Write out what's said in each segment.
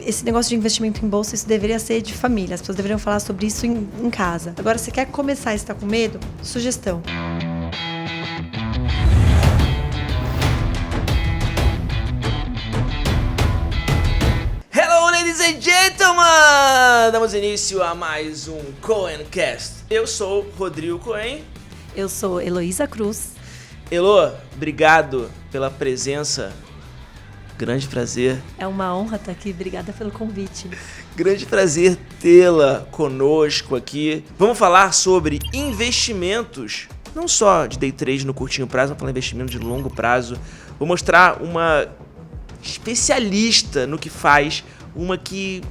esse negócio de investimento em bolsa, isso deveria ser de família. As pessoas deveriam falar sobre isso em casa. Agora, você quer começar e está com medo? Sugestão. Hello, ladies and gentlemen! Damos início a mais um Coencast. Eu sou Rodrigo Coen. Eu sou Heloísa Cruz. Elo, obrigado pela presença. Grande prazer. É uma honra estar aqui. Obrigada pelo convite. Grande prazer tê-la conosco aqui. Vamos falar sobre investimentos, não só de day trade no curtinho prazo, vamos falar de investimento de longo prazo. Vou mostrar uma especialista no que faz, uma que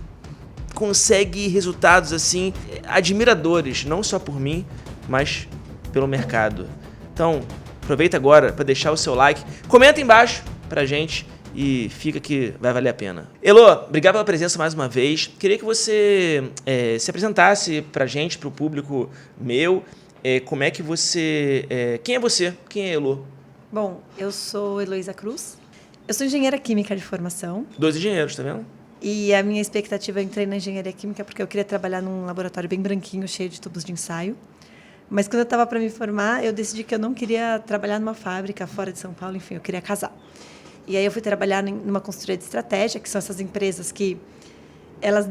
consegue resultados assim admiradores, não só por mim, mas pelo mercado. Então, aproveita agora para deixar o seu like, comenta embaixo pra gente e fica que vai valer a pena. Elo, obrigado pela presença mais uma vez. Queria que você se apresentasse pra gente, pro público meu. Como é que você... quem é você? Quem é Elo? Bom, eu sou Heloísa Cruz. Eu sou engenheira química de formação. 2 engenheiros, tá vendo? E a minha expectativa, eu entrei na engenharia química porque eu queria trabalhar num laboratório bem branquinho, cheio de tubos de ensaio. Mas quando eu estava para me formar, eu decidi que eu não queria trabalhar numa fábrica fora de São Paulo, enfim, eu queria casar. E aí eu fui trabalhar numa consultoria de estratégia, que são essas empresas que elas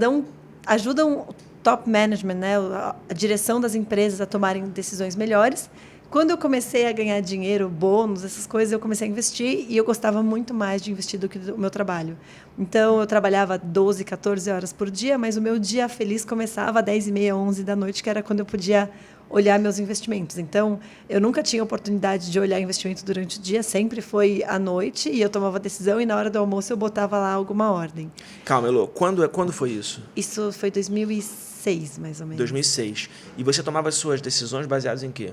ajudam o top management, né, a direção das empresas a tomarem decisões melhores. Quando eu comecei a ganhar dinheiro, bônus, essas coisas, eu comecei a investir e eu gostava muito mais de investir do que do meu trabalho. Então, eu trabalhava 12, 14 horas por dia, mas o meu dia feliz começava às 10h30, 11 da noite, que era quando eu podia olhar meus investimentos. Então, eu nunca tinha oportunidade de olhar investimento durante o dia, sempre foi à noite e eu tomava decisão e na hora do almoço eu botava lá alguma ordem. Calma, Elo, quando foi isso? Isso foi 2006, mais ou menos. 2006. E você tomava suas decisões baseadas em quê?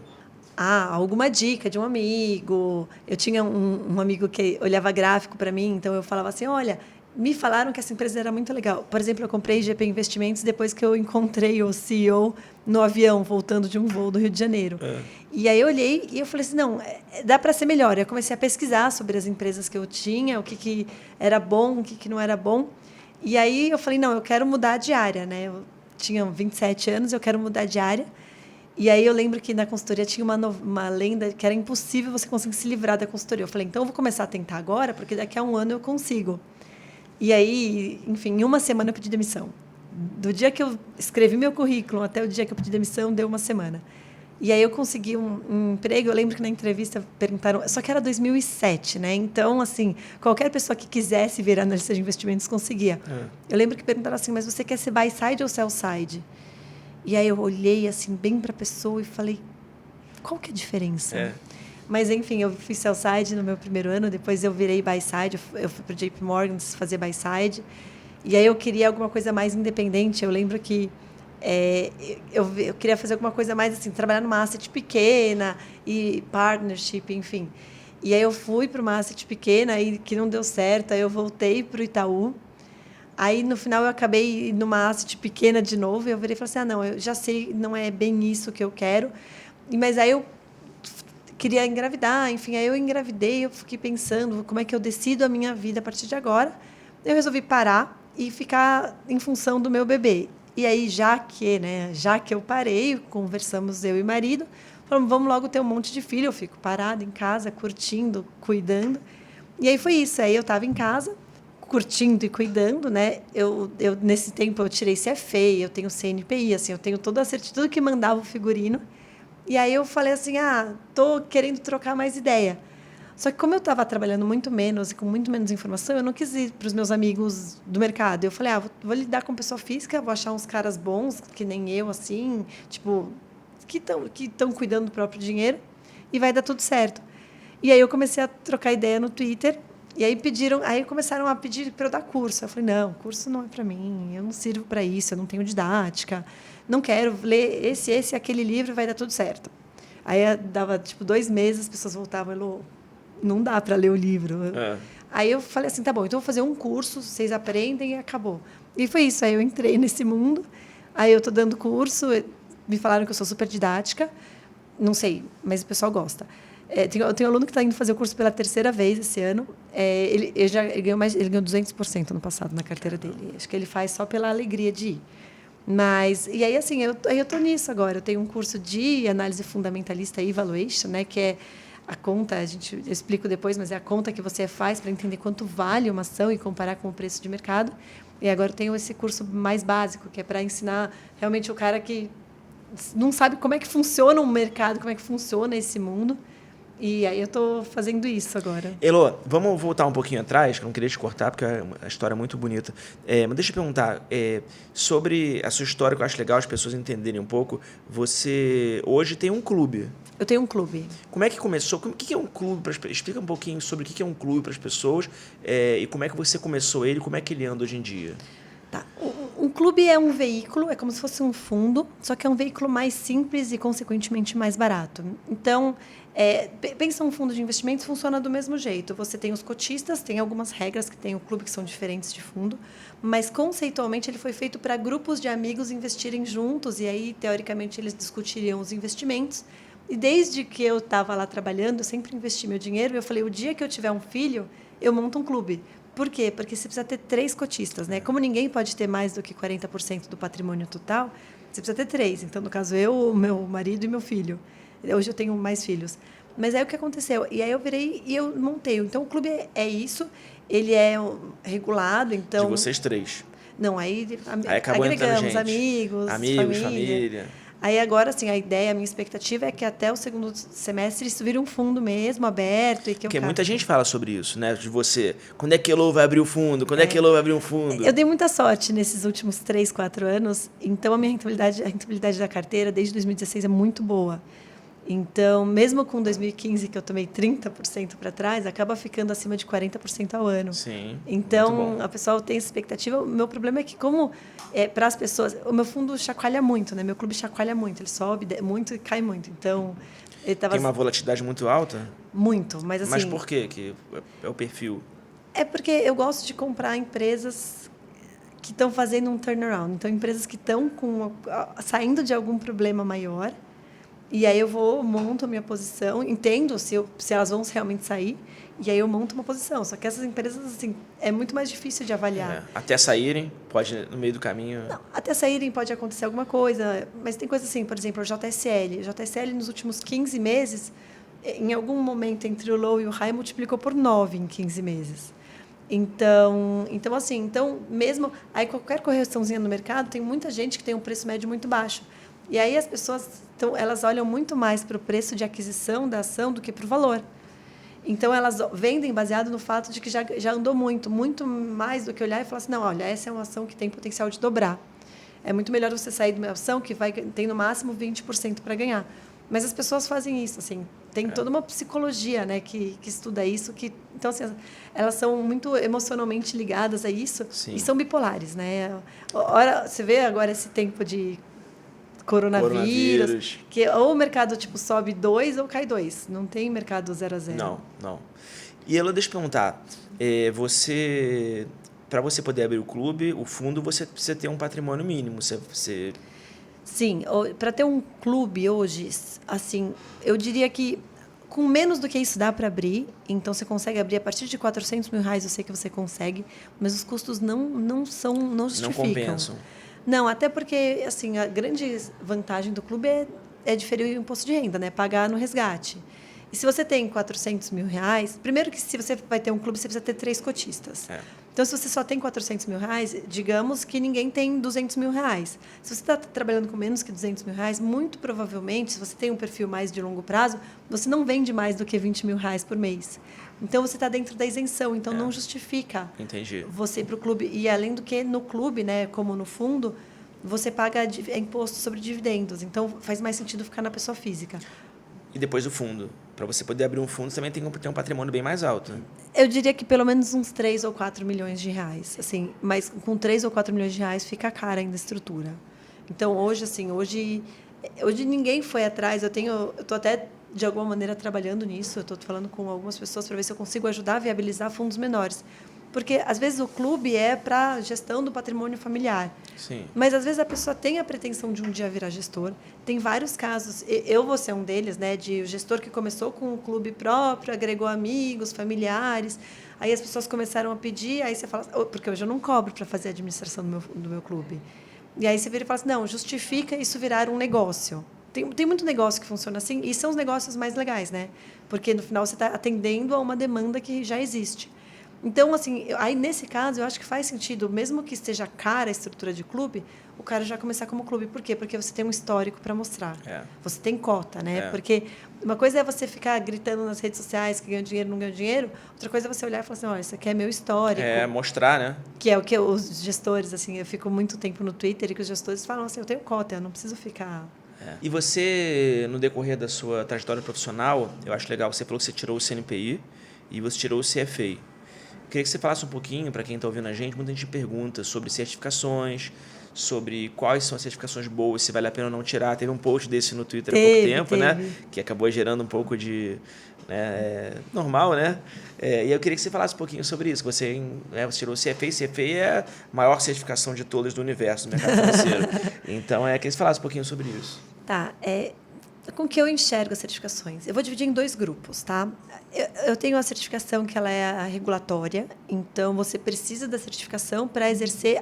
Alguma dica de um amigo. Eu tinha um amigo que olhava gráfico para mim, então eu falava assim, olha, me falaram que essa empresa era muito legal. Por exemplo, eu comprei GP Investimentos depois que eu encontrei o CEO no avião, voltando de um voo do Rio de Janeiro. E aí eu olhei e eu falei assim, não, dá para ser melhor. Eu comecei a pesquisar sobre as empresas que eu tinha, o que era bom, o que não era bom. E aí eu falei, não, eu quero mudar de área, né? Eu tinha 27 anos, eu quero mudar de área. E aí eu lembro que na consultoria tinha uma lenda que era impossível você conseguir se livrar da consultoria. Eu falei, então eu vou começar a tentar agora, porque daqui a um ano eu consigo. E aí, enfim, em uma semana eu pedi demissão. Do dia que eu escrevi meu currículo até o dia que eu pedi demissão, deu uma semana. E aí eu consegui um emprego. Eu lembro que na entrevista perguntaram... Só que era 2007, né? Então, assim, qualquer pessoa que quisesse virar analista de investimentos conseguia. Eu lembro que perguntaram assim, mas você quer ser buy side ou sell side? E aí eu olhei assim bem para a pessoa e falei, qual que é a diferença? Mas, enfim, eu fui sell side no meu primeiro ano, depois eu virei buy side, eu fui para o JP Morgan fazer buy side. E aí eu queria alguma coisa mais independente. Eu lembro que eu queria fazer alguma coisa mais assim, trabalhar numa asset pequena e partnership, enfim. E aí eu fui para uma asset pequena e que não deu certo, aí eu voltei para o Itaú. Aí, no final, eu acabei numa asset pequena de novo. E eu virei e falei assim, não, eu já sei, não é bem isso que eu quero. Mas aí eu queria engravidar. Enfim, aí eu engravidei. Eu fiquei pensando como é que eu decido a minha vida a partir de agora. Eu resolvi parar e ficar em função do meu bebê. E aí, já que eu parei, conversamos eu e o marido. Falamos, vamos logo ter um monte de filho. Eu fico parada em casa, curtindo, cuidando. E aí foi isso. Aí eu estava em casa, curtindo e cuidando, né? Eu nesse tempo eu tirei CFA, eu tenho CNPI, assim, eu tenho toda a certidão que mandava o figurino. E aí eu falei assim, tô querendo trocar mais ideia. Só que como eu estava trabalhando muito menos e com muito menos informação, eu não quis ir para os meus amigos do mercado. Eu falei, vou lidar com pessoa física, vou achar uns caras bons, que nem eu, assim, tipo, que estão cuidando do próprio dinheiro e vai dar tudo certo. E aí eu comecei a trocar ideia no Twitter. E aí começaram a pedir para eu dar curso. Eu falei, não, curso não é para mim, eu não sirvo para isso, eu não tenho didática, não quero ler esse aquele livro, vai dar tudo certo. Aí dava, 2 meses, as pessoas voltavam, não dá para ler o livro. Aí eu falei assim, tá bom, então eu vou fazer um curso, vocês aprendem e acabou. E foi isso, aí eu entrei nesse mundo, aí eu estou dando curso, me falaram que eu sou super didática, não sei, mas o pessoal gosta. Eu tenho um aluno que está indo fazer o curso pela terceira vez esse ano. Ele ganhou 200% no passado na carteira dele. Acho que ele faz só pela alegria de ir. Mas, e aí, assim, eu estou nisso agora. Eu tenho um curso de análise fundamentalista e evaluation, né, que é a conta, eu explico depois, mas é a conta que você faz para entender quanto vale uma ação e comparar com o preço de mercado. E agora eu tenho esse curso mais básico, que é para ensinar realmente o cara que não sabe como é que funciona um mercado, como é que funciona esse mundo. E aí eu estou fazendo isso agora. Elô, vamos voltar um pouquinho atrás, que eu não queria te cortar, porque a história é muito bonita. Mas deixa eu perguntar, sobre a sua história, que eu acho legal as pessoas entenderem um pouco. Você hoje tem um clube. Eu tenho um clube. Como é que começou? O que é um clube? Explica um pouquinho sobre o que é um clube para as pessoas e como é que você começou ele, como é que ele anda hoje em dia. Tá. Um clube é um veículo, é como se fosse um fundo, só que é um veículo mais simples e, consequentemente, mais barato. Então, pensa um fundo de investimentos, funciona do mesmo jeito. Você tem os cotistas, tem algumas regras que tem o clube que são diferentes de fundo, mas, conceitualmente, ele foi feito para grupos de amigos investirem juntos e aí, teoricamente, eles discutiriam os investimentos. E desde que eu estava lá trabalhando, eu sempre investi meu dinheiro e eu falei, o dia que eu tiver um filho, eu monto um clube. Por quê? Porque você precisa ter 3 cotistas, né? Como ninguém pode ter mais do que 40% do patrimônio total, você precisa ter 3. Então, no caso, eu, meu marido e meu filho. Hoje eu tenho mais filhos. Mas aí o que aconteceu? E aí eu virei e eu montei. Então, o clube é isso. Ele é regulado, então... De vocês 3. Não, aí acabou agregamos gente. Amigos, família. Aí agora, assim, a minha expectativa é que até o segundo semestre isso vire um fundo mesmo, aberto. Porque muita gente fala sobre isso, né? De você. Quando é que a Elô vai abrir o fundo? Quando é que a Elô vai abrir um fundo? Eu dei muita sorte nesses últimos 3, 4 anos. Então, a rentabilidade da carteira desde 2016 é muito boa. Então, mesmo com 2015, que eu tomei 30% para trás, acaba ficando acima de 40% ao ano. Sim. Então, a pessoa tem essa expectativa. O meu problema é que, como para as pessoas... O meu fundo chacoalha muito, né? Meu clube chacoalha muito. Ele sobe muito e cai muito. Então, ele tava... Tem uma volatilidade muito alta? Muito, mas assim... Mas por quê? Que é o perfil? É porque eu gosto de comprar empresas que estão fazendo um turnaround. Então, empresas que estão saindo de algum problema maior. E aí eu monto a minha posição, entendo se elas vão realmente sair, e aí eu monto uma posição. Só que essas empresas, assim, é muito mais difícil de avaliar. Até saírem, pode, no meio do caminho... Não, até saírem pode acontecer alguma coisa, mas tem coisa assim, por exemplo, a JSL. A JSL, nos últimos 15 meses, em algum momento entre o low e o high, multiplicou por 9 em 15 meses. Então, mesmo... Aí, qualquer correçãozinha no mercado, tem muita gente que tem um preço médio muito baixo. E aí as pessoas, elas olham muito mais para o preço de aquisição da ação do que para o valor. Então, elas vendem baseado no fato de que já andou muito mais do que olhar e falar assim, não, olha, essa é uma ação que tem potencial de dobrar. É muito melhor você sair de uma ação que tem no máximo 20% para ganhar. Mas as pessoas fazem isso, assim, tem toda uma psicologia, né, que estuda isso, então, assim, elas são muito emocionalmente ligadas a isso. Sim. E são bipolares, né? Você vê agora esse tempo de coronavírus, que ou o mercado tipo sobe 2 ou cai 2. Não tem mercado 0 a 0. Não. E ela, deixa eu perguntar, para você poder abrir o clube, o fundo, você precisa ter um patrimônio mínimo. Sim, para ter um clube hoje, assim, eu diria que com menos do que isso dá para abrir. Então, você consegue abrir a partir de R$400 mil, eu sei que você consegue, mas os custos não justificam. Não compensam. Não, até porque, assim, a grande vantagem do clube é diferir o imposto de renda, né? Pagar no resgate. E se você tem R$400 mil, primeiro que se você vai ter um clube, você precisa ter 3 cotistas. Então, se você só tem R$400 mil, digamos que ninguém tem R$200 mil. Se você está trabalhando com menos que R$200 mil, muito provavelmente, se você tem um perfil mais de longo prazo, você não vende mais do que R$20 mil por mês. Então, você está dentro da isenção. Então, não justifica você ir para o clube. E, além do que, no clube, né, como no fundo, você paga imposto sobre dividendos. Então, faz mais sentido ficar na pessoa física. E depois o fundo. Para você poder abrir um fundo, você também tem que ter um patrimônio bem mais alto. Né? Eu diria que pelo menos uns 3 ou 4 milhões de reais. Assim, mas com 3 ou 4 milhões de reais fica cara ainda a estrutura. Então, hoje ninguém foi atrás. Eu estou até, de alguma maneira, trabalhando nisso. Eu estou falando com algumas pessoas para ver se eu consigo ajudar a viabilizar fundos menores. Porque, às vezes, o clube é para gestão do patrimônio familiar. Sim. Mas, às vezes, a pessoa tem a pretensão de um dia virar gestor. Tem vários casos. Eu vou ser um deles, né? De o gestor que começou com o clube próprio, agregou amigos, familiares. Aí as pessoas começaram a pedir. Aí você fala... Porque hoje eu não cobro para fazer a administração do meu clube. E aí você vira e fala assim, não, justifica isso virar um negócio. Tem muito negócio que funciona assim. E são os negócios mais legais, né? Porque, no final, você está atendendo a uma demanda que já existe. Então, assim, aí nesse caso, eu acho que faz sentido, mesmo que esteja cara a estrutura de clube, o cara já começar como clube. Por quê? Porque você tem um histórico para mostrar. Você tem cota, né? Porque uma coisa é você ficar gritando nas redes sociais que ganha dinheiro, não ganha dinheiro. Outra coisa é você olhar e falar assim, olha, isso aqui é meu histórico. Mostrar, né? Que é o que os gestores, assim, eu fico muito tempo no Twitter e que os gestores falam assim, eu tenho cota, eu não preciso ficar... E você, no decorrer da sua trajetória profissional, eu acho legal, você falou que você tirou o CNPI e você tirou o CFA. Queria que você falasse um pouquinho, para quem está ouvindo a gente, muita gente pergunta sobre certificações, sobre quais são as certificações boas, se vale a pena ou não tirar. Teve um post desse no Twitter há pouco tempo, né? Que acabou gerando um pouco de... normal, né? E eu queria que você falasse um pouquinho sobre isso. Você tirou o CFA. CFA é a maior certificação de todas do universo no mercado financeiro. Então, queria que você falasse um pouquinho sobre isso. Tá. Com que eu enxergo as certificações? Eu vou dividir em 2 grupos, tá? Eu tenho a certificação que ela é a regulatória, então você precisa da certificação para exercer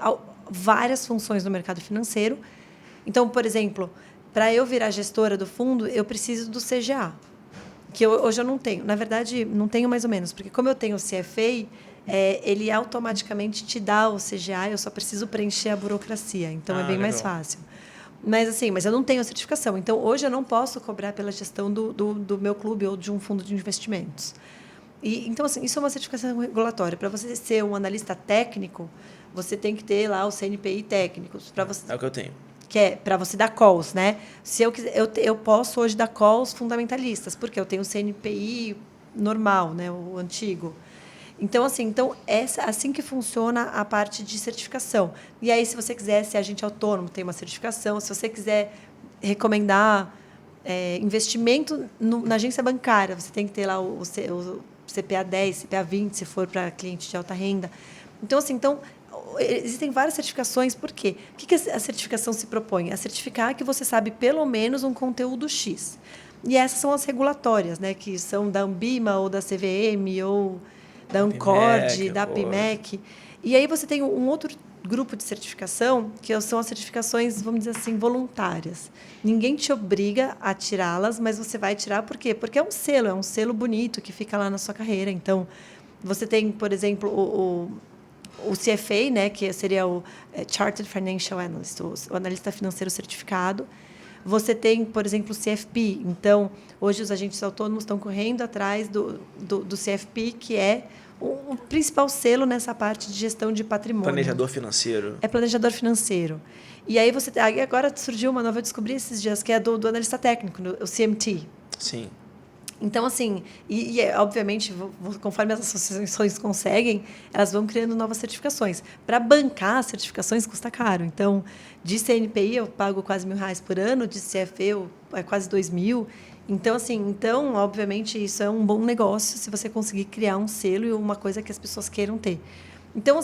várias funções no mercado financeiro. Então, por exemplo, para eu virar gestora do fundo, eu preciso do CGA, que hoje eu não tenho. Na verdade, não tenho mais ou menos, porque como eu tenho o CFA, ele automaticamente te dá o CGA, eu só preciso preencher a burocracia, então é bem mais fácil. Mas eu não tenho a certificação. Então, hoje eu não posso cobrar pela gestão do meu clube ou de um fundo de investimentos. Então, assim, isso é uma certificação regulatória. Para você ser um analista técnico, você tem que ter lá o CNPI técnico. É o que eu tenho. Que é para você dar calls, né? Se eu quiser, eu posso hoje dar calls fundamentalistas, porque eu tenho o CNPI normal, né? O antigo. Então, assim que funciona a parte de certificação. E aí, se você quiser ser agente autônomo, tem uma certificação. Se você quiser recomendar investimento na agência bancária, você tem que ter lá o CPA 10, CPA 20, se for para cliente de alta renda. Então, existem várias certificações. Por quê? O que a certificação se propõe? A certificar que você sabe pelo menos um conteúdo X. E essas são as regulatórias, né? Que são da Anbima ou da CVM ou da Ancord, da APIMEC. E aí você tem um outro grupo de certificação, que são as certificações, vamos dizer assim, voluntárias. Ninguém te obriga a tirá-las, mas você vai tirar por quê? Porque é um selo bonito que fica lá na sua carreira. Então, você tem, por exemplo, o CFA, né, que seria o Chartered Financial Analyst, o analista financeiro certificado. Você tem, por exemplo, o CFP. Então, hoje os agentes autônomos estão correndo atrás do CFP, que é o principal selo nessa parte de gestão de patrimônio. Planejador financeiro. É planejador financeiro. E aí agora surgiu uma nova, eu descobri esses dias, que é do analista técnico, o CMT. Sim. Então, assim, obviamente, conforme as associações conseguem, elas vão criando novas certificações. Para bancar as certificações custa caro. Então, de CNPI eu pago quase R$1.000 por ano, de CFE é quase R$2.000. Então, obviamente, isso é um bom negócio se você conseguir criar um selo e uma coisa que as pessoas queiram ter. Então,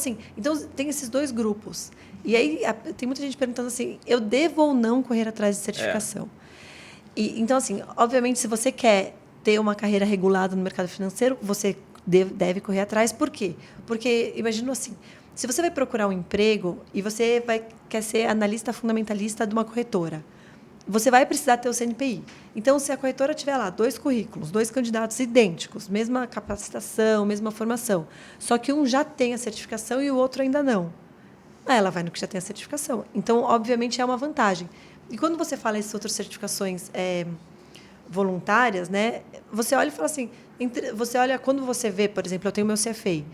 tem esses 2 grupos. E aí tem muita gente perguntando assim, eu devo ou não correr atrás de certificação? Então, obviamente, se você quer ter uma carreira regulada no mercado financeiro, você deve correr atrás. Por quê? Porque, imagina assim, se você vai procurar um emprego e você quer ser analista fundamentalista de uma corretora, você vai precisar ter o CNPI. Então, se a corretora tiver lá 2 currículos, 2 candidatos idênticos, mesma capacitação, mesma formação, só que um já tem a certificação e o outro ainda não, ela vai no que já tem a certificação. Então, obviamente, é uma vantagem. E quando você fala essas outras certificações voluntárias, né? Você olha e fala assim, quando você vê, por exemplo, eu tenho o meu CFA,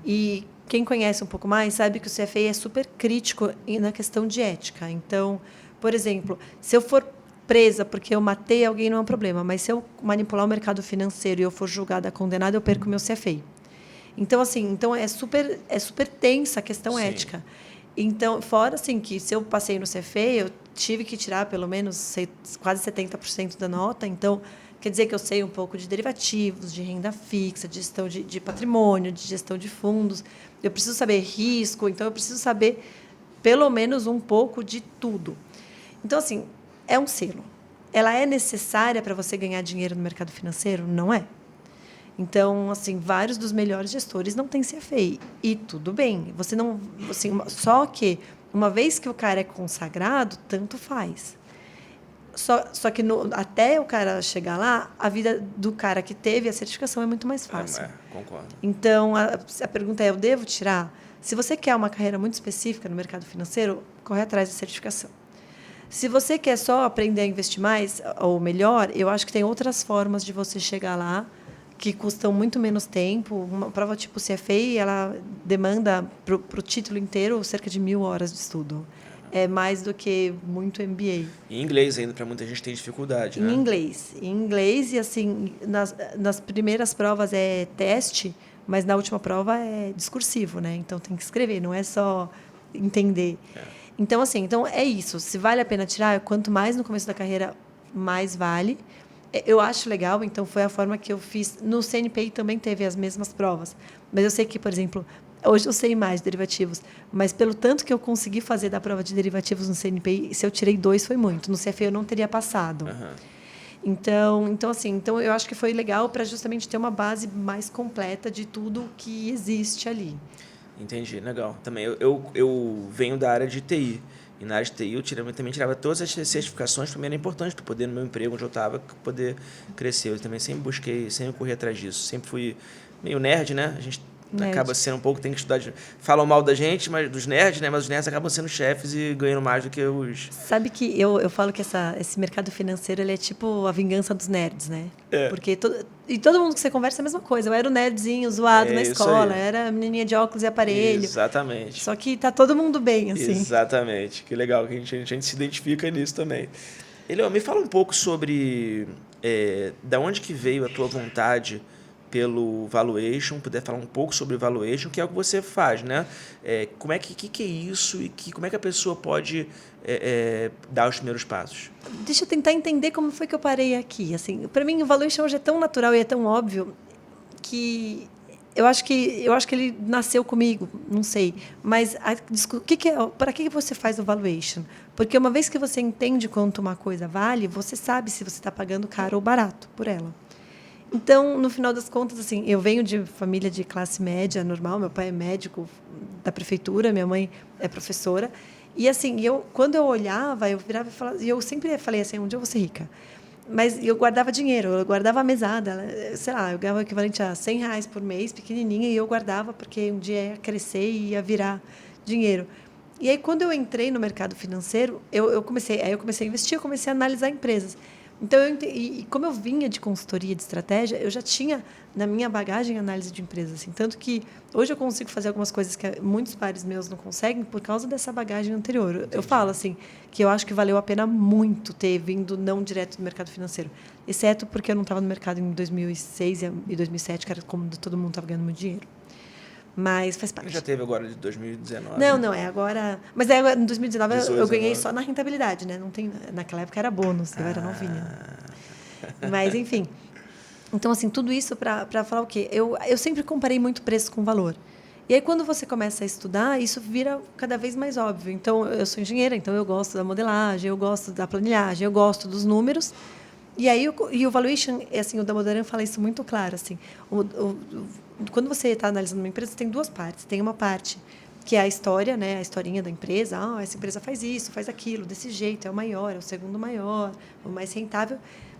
e quem conhece um pouco mais sabe que o CFA é super crítico na questão de ética. Então, por exemplo, se eu for presa porque eu matei alguém, não é um problema, mas se eu manipular o mercado financeiro e eu for julgada, condenada, eu perco o meu CFA. Então, é super tensa a questão ética. Então, fora que se eu passei no CFA, eu tive que tirar pelo menos quase 70% da nota. Então, Quer dizer que eu sei um pouco de derivativos, de renda fixa, de gestão de patrimônio, de gestão de fundos. Eu preciso saber risco, então eu preciso saber pelo menos um pouco de tudo. Então, assim, é um selo. Ela é necessária para você ganhar dinheiro no mercado financeiro? Não é. Então, assim, vários dos melhores gestores não têm CFA. E tudo bem. Você não, assim, só que, uma vez que o cara é consagrado, tanto faz. Só que até o cara chegar lá, a vida do cara que teve a certificação é muito mais fácil. Concordo. Então, a pergunta é, eu devo tirar? Se você quer uma carreira muito específica no mercado financeiro, corre atrás da certificação. Se você quer só aprender a investir mais, ou melhor, eu acho que tem outras formas de você chegar lá, que custam muito menos tempo. Uma prova tipo CFA, ela demanda, para o título inteiro, cerca de 1.000 horas de estudo. É mais do que muito MBA. Em inglês ainda, para muita gente tem dificuldade, né? Em inglês, e assim, nas primeiras provas é teste, mas na última prova é discursivo, né? Então tem que escrever, não é só entender. Então, assim, é isso. Se vale a pena tirar, quanto mais no começo da carreira, mais vale. Eu acho legal, então foi a forma que eu fiz. No CNPI também teve as mesmas provas. Mas eu sei que, por exemplo, hoje eu sei mais de derivativos, mas pelo tanto que eu consegui fazer da prova de derivativos no CNPI, se eu tirei 2 foi muito. No CFA eu não teria passado. Então, eu acho que foi legal para justamente ter uma base mais completa de tudo que existe ali. Entendi, legal. Também eu venho da área de TI. E na área de TI eu também tirava todas as certificações, para mim era importante para poder, no meu emprego onde eu estava, poder crescer. Eu também sempre corri atrás disso. Sempre fui meio nerd, né? A gente acaba sendo um pouco, tem que estudar. Falam mal da gente, mas dos nerds, né? Mas os nerds acabam sendo chefes e ganhando mais do que os... Sabe que eu falo que esse mercado financeiro ele é tipo a vingança dos nerds, né? Porque todo mundo que você conversa é a mesma coisa. Eu era o nerdzinho zoado na escola, era a menininha de óculos e aparelho. Exatamente. Só que tá todo mundo bem, assim. Exatamente. Que legal que a gente se identifica nisso também. Eliô, me fala um pouco sobre da onde que veio a tua vontade pelo valuation, puder falar um pouco sobre valuation, que é o que você faz, né? Como é que é isso e como é que a pessoa pode dar os primeiros passos? Deixa eu tentar entender como foi que eu parei aqui. Assim, para mim, o valuation hoje é tão natural e é tão óbvio que eu acho que ele nasceu comigo, não sei. Mas para que você faz o valuation? Porque uma vez que você entende quanto uma coisa vale, você sabe se você está pagando caro ou barato por ela. Então, no final das contas, assim, eu venho de família de classe média normal. Meu pai é médico da prefeitura, minha mãe é professora. E, assim, quando eu olhava, eu virava e falava... E eu sempre falei assim, um dia eu vou ser rica. Mas eu guardava dinheiro, eu guardava a mesada. Sei lá, eu ganhava o equivalente a R$100 por mês, pequenininha, e eu guardava porque um dia ia crescer e ia virar dinheiro. E aí, quando eu entrei no mercado financeiro, eu comecei a investir, eu comecei a analisar empresas. Então, como eu vinha de consultoria de estratégia, eu já tinha na minha bagagem análise de empresas. Assim, tanto que hoje eu consigo fazer algumas coisas que muitos pares meus não conseguem por causa dessa bagagem anterior. Entendi. Eu falo assim, que eu acho que valeu a pena muito ter vindo não direto do mercado financeiro. Exceto porque eu não estava no mercado em 2006 e 2007, que era como todo mundo estava ganhando muito dinheiro. Mas faz parte. Já teve agora de 2019. Não, é agora... Mas em 2019 eu ganhei só na rentabilidade, né? Não tem, naquela época era bônus, eu era novinha. Mas, enfim. Então, assim, tudo isso para falar o quê? Eu sempre comparei muito preço com valor. E aí, quando você começa a estudar, isso vira cada vez mais óbvio. Então, eu sou engenheira, então eu gosto da modelagem, eu gosto da planilhagem, eu gosto dos números. E aí, o valuation, assim, o Damodaran fala isso muito claro, assim, quando você está analisando uma empresa, tem duas partes. Tem uma parte que é a história, né, a historinha da empresa. Essa empresa faz isso, faz aquilo, desse jeito, é o maior, é o segundo maior, o mais rentável.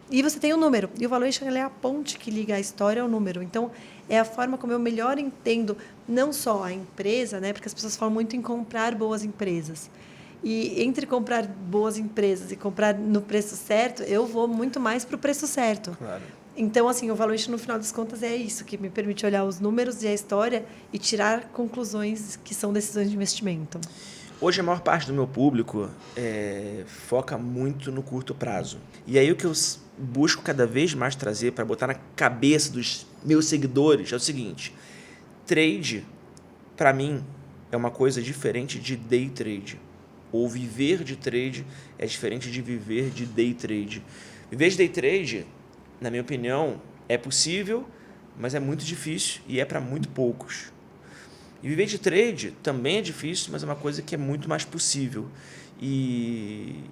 E você tem o número. E o valuation é a ponte que liga a história ao número. Então, é a forma como eu melhor entendo não só a empresa, né, porque as pessoas falam muito em comprar boas empresas. E entre comprar boas empresas e comprar no preço certo, eu vou muito mais para o preço certo. Claro. Então, assim, o valuation, no final das contas, é isso, que me permite olhar os números e a história e tirar conclusões que são decisões de investimento. Hoje, a maior parte do meu público foca muito no curto prazo. E aí, o que eu busco cada vez mais trazer para botar na cabeça dos meus seguidores é o seguinte: trade, para mim, é uma coisa diferente de day trade. Ou viver de trade é diferente de viver de day trade. Viver de day trade na minha opinião, é possível, mas é muito difícil e é para muito poucos. E viver de trade também é difícil, mas é uma coisa que é muito mais possível. E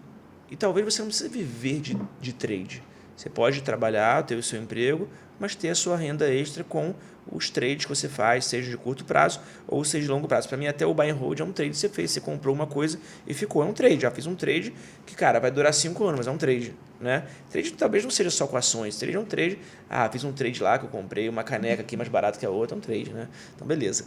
talvez você não precise viver de trade. Você pode trabalhar, ter o seu emprego, mas ter a sua renda extra com os trades que você faz, seja de curto prazo ou seja de longo prazo. Para mim, até o buy and hold é um trade que você fez. Você comprou uma coisa e ficou. É um trade. Já fiz um trade que, cara, vai durar 5 anos, mas é um trade. Né? Trade talvez não seja só com ações. Trade é um trade. Ah, fiz um trade lá que eu comprei, uma caneca aqui mais barata que a outra, é um trade. Né? Então, beleza.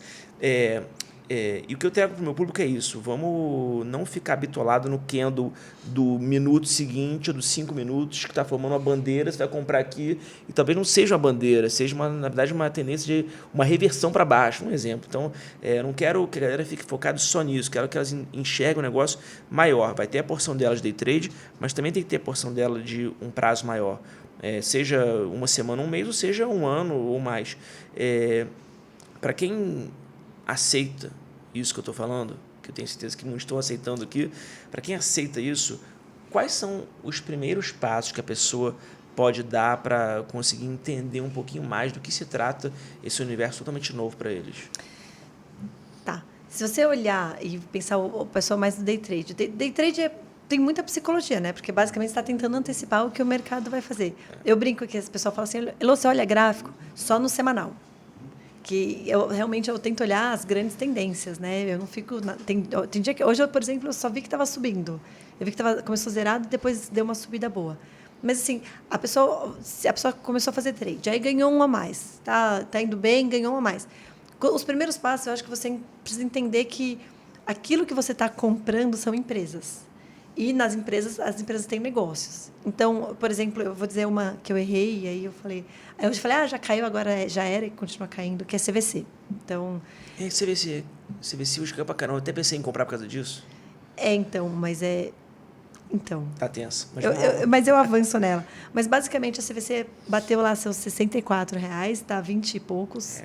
E o que eu trago para o meu público é isso. Vamos não ficar bitolado no candle do minuto seguinte ou dos 5 minutos que está formando uma bandeira, você vai comprar aqui e talvez não seja uma bandeira, seja, na verdade, uma tendência de uma reversão para baixo, um exemplo. Então, eu não quero que a galera fique focada só nisso, quero que elas enxerguem um negócio maior. Vai ter a porção delas de day trade, mas também tem que ter a porção dela de um prazo maior. Seja uma semana, um mês, ou seja um ano ou mais. Para quem aceita isso que eu estou falando, que eu tenho certeza que muitos estão aceitando aqui, para quem aceita isso, quais são os primeiros passos que a pessoa pode dar para conseguir entender um pouquinho mais do que se trata esse universo totalmente novo para eles? Tá. Se você olhar e pensar o pessoal mais do day trade, day trade tem muita psicologia, né? Porque basicamente você está tentando antecipar o que o mercado vai fazer. Eu brinco que esse pessoal fala assim, Elô, você olha gráfico só no semanal. Que realmente eu tento olhar as grandes tendências, né? Eu não fico... Tem dia que... Hoje, por exemplo, eu só vi que estava subindo. Eu vi que começou zerado e depois deu uma subida boa. Mas, assim, a pessoa começou a fazer trade, aí ganhou um a mais. Tá indo bem, ganhou um a mais. Os primeiros passos, eu acho que você precisa entender que aquilo que você está comprando são empresas. E nas empresas, as empresas têm negócios. Então, por exemplo, eu vou dizer uma que eu errei, e aí eu falei, já caiu, agora já era e continua caindo, que é CVC. Então... CVC hoje caiu pra caramba. Eu até pensei em comprar por causa disso. Então... Tá tenso. Mas eu avanço nela. Mas, basicamente, a CVC bateu lá seus R$64, tá 20 e poucos.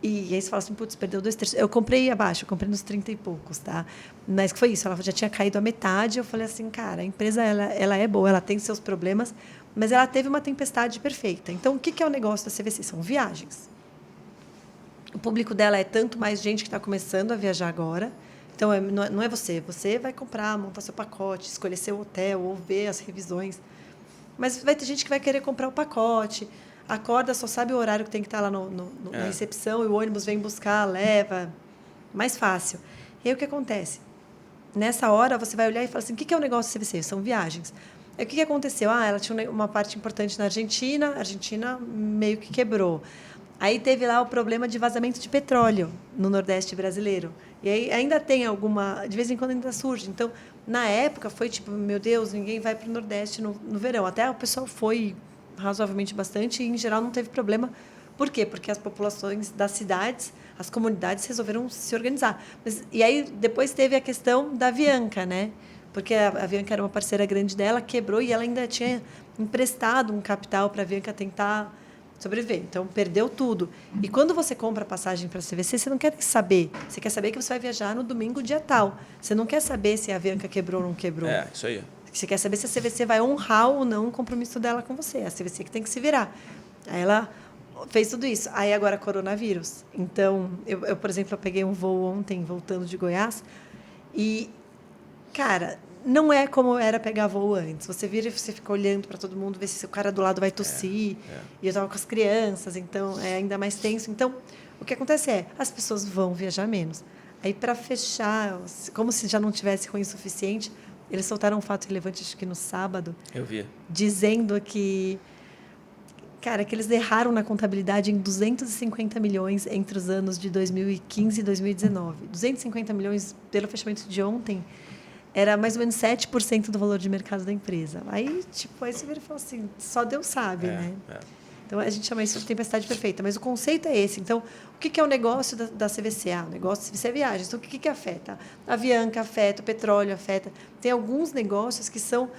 E aí você fala assim, putz, perdeu 2/3. Eu comprei abaixo, eu comprei nos 30 e poucos, tá? Mas que foi isso, ela já tinha caído a metade. Eu falei assim, cara, a empresa ela é boa, ela tem seus problemas, mas ela teve uma tempestade perfeita. Então, o que é o negócio da CVC? São viagens. O público dela é tanto mais gente que está começando a viajar agora. Então, não é você. Você vai comprar, montar seu pacote, escolher seu hotel ou ver as revisões. Mas vai ter gente que vai querer comprar o pacote, acorda, só sabe o horário que tem que estar lá na recepção e o ônibus vem buscar, leva. Mais fácil. E aí o que acontece? Nessa hora, você vai olhar e fala assim, o que é o negócio do CVC? São viagens. Aí o que aconteceu? Ela tinha uma parte importante na Argentina, a Argentina meio que quebrou. Aí teve lá o problema de vazamento de petróleo no Nordeste brasileiro. E aí ainda tem alguma... De vez em quando ainda surge. Então, na época, foi tipo, meu Deus, ninguém vai para o Nordeste no verão. Até o pessoal foi razoavelmente bastante e, em geral, não teve problema. Por quê? Porque as populações das cidades, as comunidades resolveram se organizar. E aí, depois teve a questão da Avianca, né? Porque a Avianca era uma parceira grande dela, quebrou e ela ainda tinha emprestado um capital para a Avianca tentar sobreviver. Então, perdeu tudo. E quando você compra passagem para a CVC, você não quer saber. Você quer saber que você vai viajar no domingo, dia tal. Você não quer saber se a Avianca quebrou ou não quebrou. Isso aí. Você quer saber se a CVC vai honrar ou não o compromisso dela com você. A CVC que tem que se virar. Aí ela fez tudo isso. Aí, agora, coronavírus. Então, eu, por exemplo, eu peguei um voo ontem, voltando de Goiás, e, cara... Não é como era pegar voo antes. Você vira e você fica olhando para todo mundo, ver se o cara do lado vai tossir. E eu estava com as crianças, então é ainda mais tenso. Então, o que acontece é, as pessoas vão viajar menos. Aí, para fechar, como se já não tivesse ruim o suficiente, eles soltaram um fato relevante, acho que no sábado. Eu vi. Dizendo que... Cara, que eles erraram na contabilidade em 250 milhões entre os anos de 2015 e 2019. 250 milhões pelo fechamento de ontem... Era mais ou menos 7% do valor de mercado da empresa. Aí, aí você vira e fala assim, só Deus sabe, né? Então, a gente chama isso de tempestade perfeita. Mas o conceito é esse. Então, o que é o negócio da CVC? O negócio da CVC é viagens. Então, o que afeta? A Avianca afeta, o petróleo afeta. Tem alguns negócios que são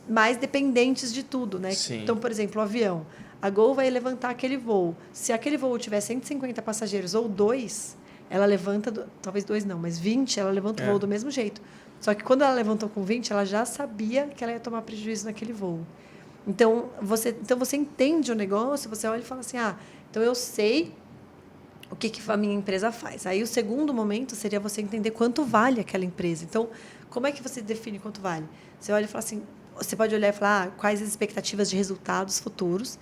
mais dependentes de tudo, né? Sim. Então, por exemplo, o avião. A Gol vai levantar aquele voo. Se aquele voo tiver 150 passageiros ou 2, ela levanta... Talvez 2 não, mas 20, ela levanta o voo do mesmo jeito. Só que quando ela levantou com 20, ela já sabia que ela ia tomar prejuízo naquele voo. Então, você entende o negócio, você olha e fala assim, então eu sei o que a minha empresa faz. Aí o segundo momento seria você entender quanto vale aquela empresa. Então, como é que você define quanto vale? Você olha e fala assim, você pode olhar e falar quais as expectativas de resultados futuros.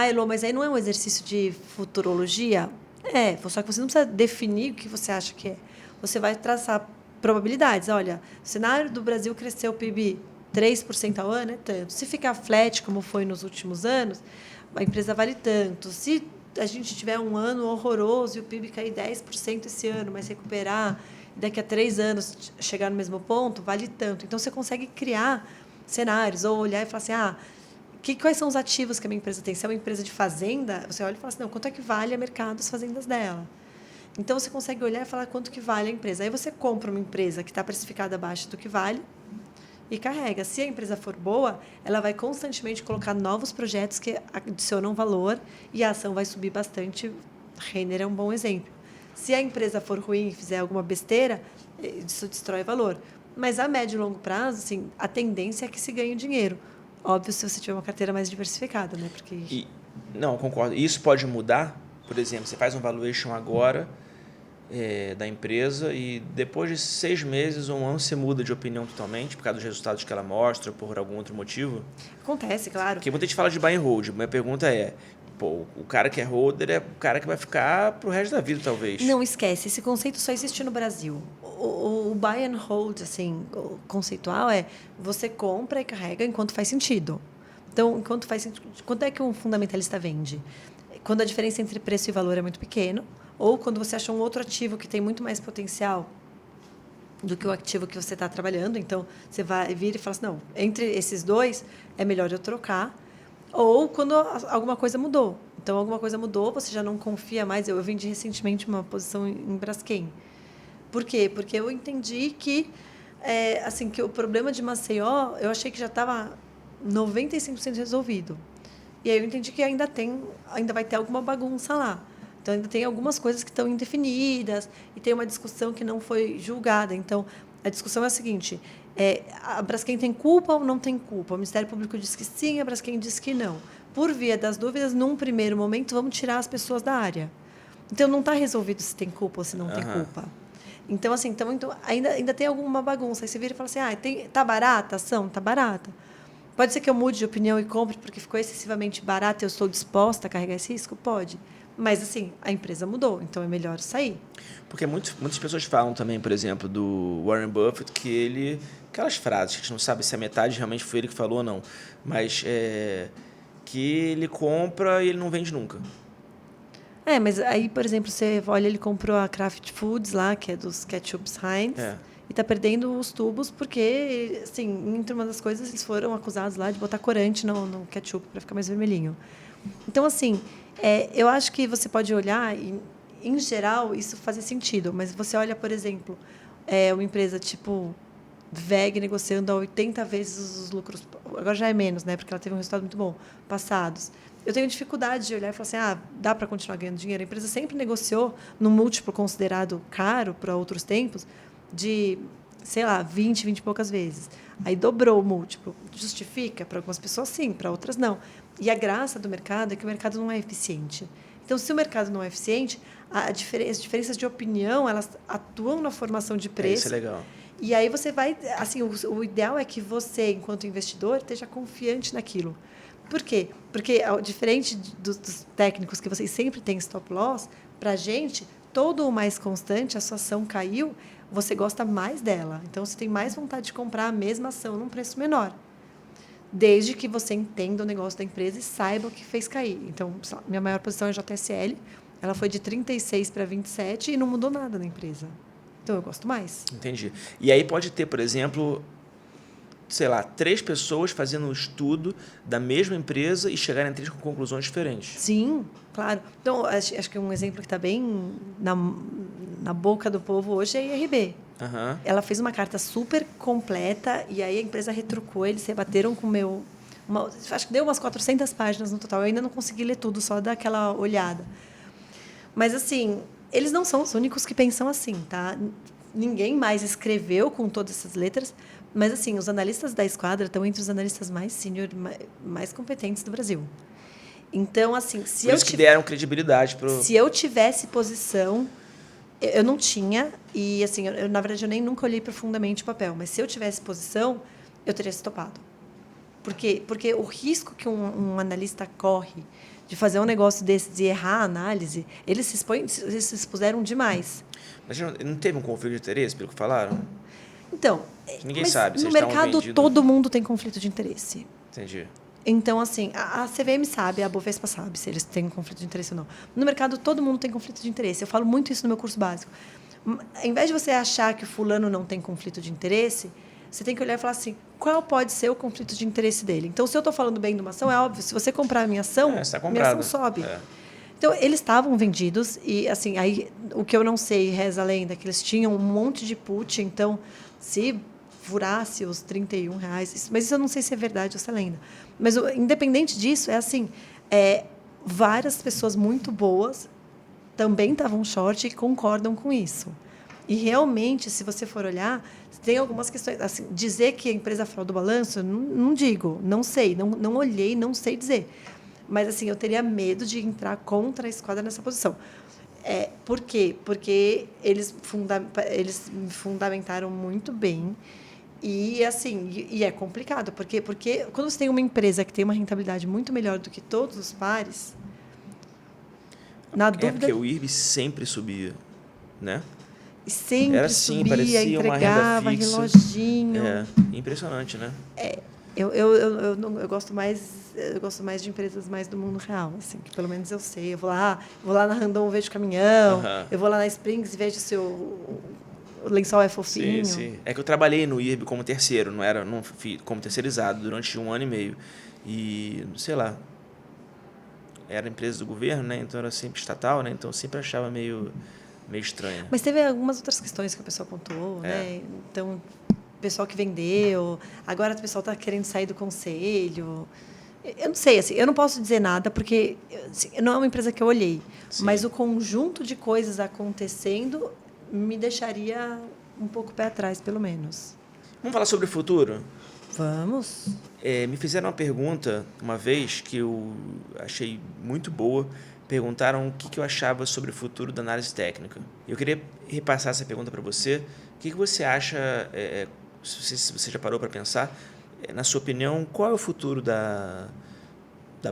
Elô, mas aí não é um exercício de futurologia? Só que você não precisa definir o que você acha que é. Você vai traçar probabilidades. Olha, o cenário do Brasil cresceu o PIB 3% ao ano, é tanto. Se ficar flat, como foi nos últimos anos, a empresa vale tanto. Se a gente tiver um ano horroroso e o PIB cair 10% esse ano, mas recuperar, daqui a 3 anos chegar no mesmo ponto, vale tanto. Então, você consegue criar cenários, ou olhar e falar assim, quais são os ativos que a minha empresa tem? Se é uma empresa de fazenda, você olha e fala assim, não, quanto é que vale a mercado as fazendas dela? Então, você consegue olhar e falar quanto que vale a empresa. Aí você compra uma empresa que está precificada abaixo do que vale e carrega. Se a empresa for boa, ela vai constantemente colocar novos projetos que adicionam valor e a ação vai subir bastante. Renner é um bom exemplo. Se a empresa for ruim e fizer alguma besteira, isso destrói valor. Mas a médio e longo prazo, assim, a tendência é que se ganhe dinheiro. Óbvio, se você tiver uma carteira mais diversificada, né? Não, concordo. Isso pode mudar? Por exemplo, você faz um valuation agora da empresa e depois de 6 meses ou um ano você muda de opinião totalmente por causa dos resultados que ela mostra, por algum outro motivo? Acontece, claro. Porque muita gente fala de buy and hold. Minha pergunta é, o cara que é holder é o cara que vai ficar pro resto da vida, talvez. Não, esquece. Esse conceito só existe no Brasil. O buy and hold, assim, o conceitual é você compra e carrega enquanto faz sentido. Então, enquanto faz sentido, quanto é que um fundamentalista vende? Quando a diferença entre preço e valor é muito pequeno, ou quando você acha um outro ativo que tem muito mais potencial do que o ativo que você está trabalhando. Então, você vai vir e fala assim, não, entre esses dois, é melhor eu trocar. Ou quando alguma coisa mudou. Então, alguma coisa mudou, você já não confia mais. Eu vendi recentemente uma posição em Braskem. Por quê? Porque eu entendi que, que o problema de Maceió, eu achei que já estava 95% resolvido. E aí eu entendi que ainda vai ter alguma bagunça lá. Então, ainda tem algumas coisas que estão indefinidas e tem uma discussão que não foi julgada. Então, a discussão é a seguinte, a Braskem tem culpa ou não tem culpa? O Ministério Público diz que sim, a Braskem diz que não. Por via das dúvidas, num primeiro momento, vamos tirar as pessoas da área. Então, não está resolvido se tem culpa ou se não tem culpa. Então, assim, ainda tem alguma bagunça. Aí você vira e fala assim, tá barata a ação? Tá barata. Pode ser que eu mude de opinião e compre porque ficou excessivamente barata e eu estou disposta a carregar esse risco? Pode. Mas, assim, a empresa mudou, então é melhor sair. Porque muitas pessoas falam também, por exemplo, do Warren Buffett, que aquelas frases, que a gente não sabe se a metade realmente foi ele que falou ou não, mas que ele compra e ele não vende nunca. Mas aí, por exemplo, você olha, ele comprou a Kraft Foods lá, que é dos ketchups Heinz, e está perdendo os tubos porque, assim, entre uma das coisas, eles foram acusados lá de botar corante no ketchup para ficar mais vermelhinho. Então, assim, eu acho que você pode olhar e, em geral, isso faz sentido. Mas você olha, por exemplo, uma empresa tipo VEG negociando a 80 vezes os lucros. Agora já é menos, né? Porque ela teve um resultado muito bom. Passados. Eu tenho dificuldade de olhar e falar assim, dá para continuar ganhando dinheiro. A empresa sempre negociou num múltiplo considerado caro para outros tempos de, sei lá, 20 e poucas vezes. Aí dobrou o múltiplo. Justifica? Para algumas pessoas, sim. Para outras, não. E a graça do mercado é que o mercado não é eficiente. Então, se o mercado não é eficiente, as diferenças de opinião, elas atuam na formação de preço. Isso é legal. E aí você vai... Assim, o ideal é que você, enquanto investidor, esteja confiante naquilo. Por quê? Porque, diferente dos técnicos que vocês sempre têm stop loss, para a gente, todo o mais constante, a sua ação caiu, você gosta mais dela. Então, você tem mais vontade de comprar a mesma ação num preço menor. Desde que você entenda o negócio da empresa e saiba o que fez cair. Então, minha maior posição é a JSL. Ela foi de 36 para 27 e não mudou nada na empresa. Então, eu gosto mais. Entendi. E aí pode ter, por exemplo, sei lá, 3 pessoas fazendo um estudo da mesma empresa e chegarem a 3 com conclusões diferentes. Sim, claro. Então, acho que um exemplo que está bem na boca do povo hoje é a IRB. Uhum. Ela fez uma carta super completa e aí a empresa retrucou, eles rebateram com o meu... acho que deu umas 400 páginas no total. Eu ainda não consegui ler tudo, só dar aquela olhada. Mas, assim, eles não são os únicos que pensam assim, tá? Ninguém mais escreveu com todas essas letras, Mas, assim, os analistas da Esquadra estão entre os analistas mais sênior, mais competentes do Brasil. Então, assim, Por isso que deram credibilidade pro... Se eu tivesse posição, eu não tinha, e, assim, na verdade, eu nem nunca olhei profundamente o papel, mas se eu tivesse posição, eu teria se topado. Por quê? Porque o risco que um analista corre de fazer um negócio desse, de errar a análise, eles se expuseram demais. Mas não teve um conflito de interesse, pelo que falaram? Então, Ninguém sabe. no mercado todo mundo tem conflito de interesse. Entendi. Então, assim, a CVM sabe, a Bovespa sabe se eles têm um conflito de interesse ou não. No mercado, todo mundo tem conflito de interesse. Eu falo muito isso no meu curso básico. Ao invés de você achar que o fulano não tem conflito de interesse, você tem que olhar e falar assim, qual pode ser o conflito de interesse dele? Então, se eu estou falando bem de uma ação, é óbvio, se você comprar a minha ação, minha ação sobe. Então, eles estavam vendidos e, assim, aí, o que eu não sei, reza a lenda, é que eles tinham um monte de put, então, se furasse os R$31, mas isso eu não sei se é verdade ou se é lenda. Mas, independente disso, é assim, várias pessoas muito boas também estavam short e concordam com isso. E, realmente, se você for olhar, tem algumas questões. Assim, dizer que a empresa fraudou o balanço, não digo, não sei, não olhei, não sei dizer. Mas, assim, eu teria medo de entrar contra a Esquadra nessa posição. Por quê? Porque eles me fundamentaram muito bem. E, assim, é complicado. Porque quando você tem uma empresa que tem uma rentabilidade muito melhor do que todos os pares, na dúvida... porque o IRB sempre subia, né? Sempre era assim, subia, parecia entregava, uma renda fixa. reloginho. Impressionante, né? Eu gosto mais de empresas mais do mundo real, assim, que pelo menos eu sei. Eu vou lá na Randon, vejo o caminhão, eu vou lá na Springs e vejo se o lençol é fofinho. Sim. É que eu trabalhei no IRB como terceiro, não como terceirizado durante 1 ano e meio. E, sei lá, era empresa do governo, né? Então era sempre estatal, né? Então eu sempre achava meio estranho. Mas teve algumas outras questões que a pessoa pontuou, né? Então, o pessoal que vendeu, agora o pessoal está querendo sair do conselho. Eu não sei, assim, eu não posso dizer nada, porque assim, não é uma empresa que eu olhei. Sim. Mas o conjunto de coisas acontecendo me deixaria um pouco pé atrás, pelo menos. Vamos falar sobre o futuro? Vamos. Me fizeram uma pergunta uma vez que eu achei muito boa. Perguntaram o que eu achava sobre o futuro da análise técnica. Eu queria repassar essa pergunta para você. O que você acha, se você já parou para pensar, na sua opinião, qual é o futuro da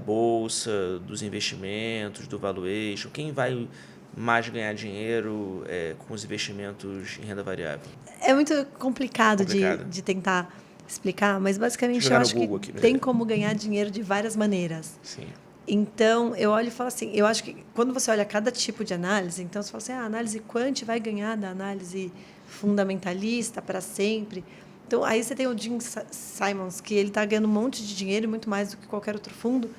Bolsa, dos investimentos, do valuation? Quem vai mais ganhar dinheiro com os investimentos em renda variável? É muito complicado. De tentar explicar, mas basicamente eu acho que tem como ganhar dinheiro de várias maneiras. Sim. Então, eu olho e falo assim, eu acho que quando você olha cada tipo de análise, então você fala assim, a análise quant vai ganhar da análise fundamentalista para sempre. Então, aí você tem o Jim Simons, que ele está ganhando um monte de dinheiro, muito mais do que qualquer outro fundo,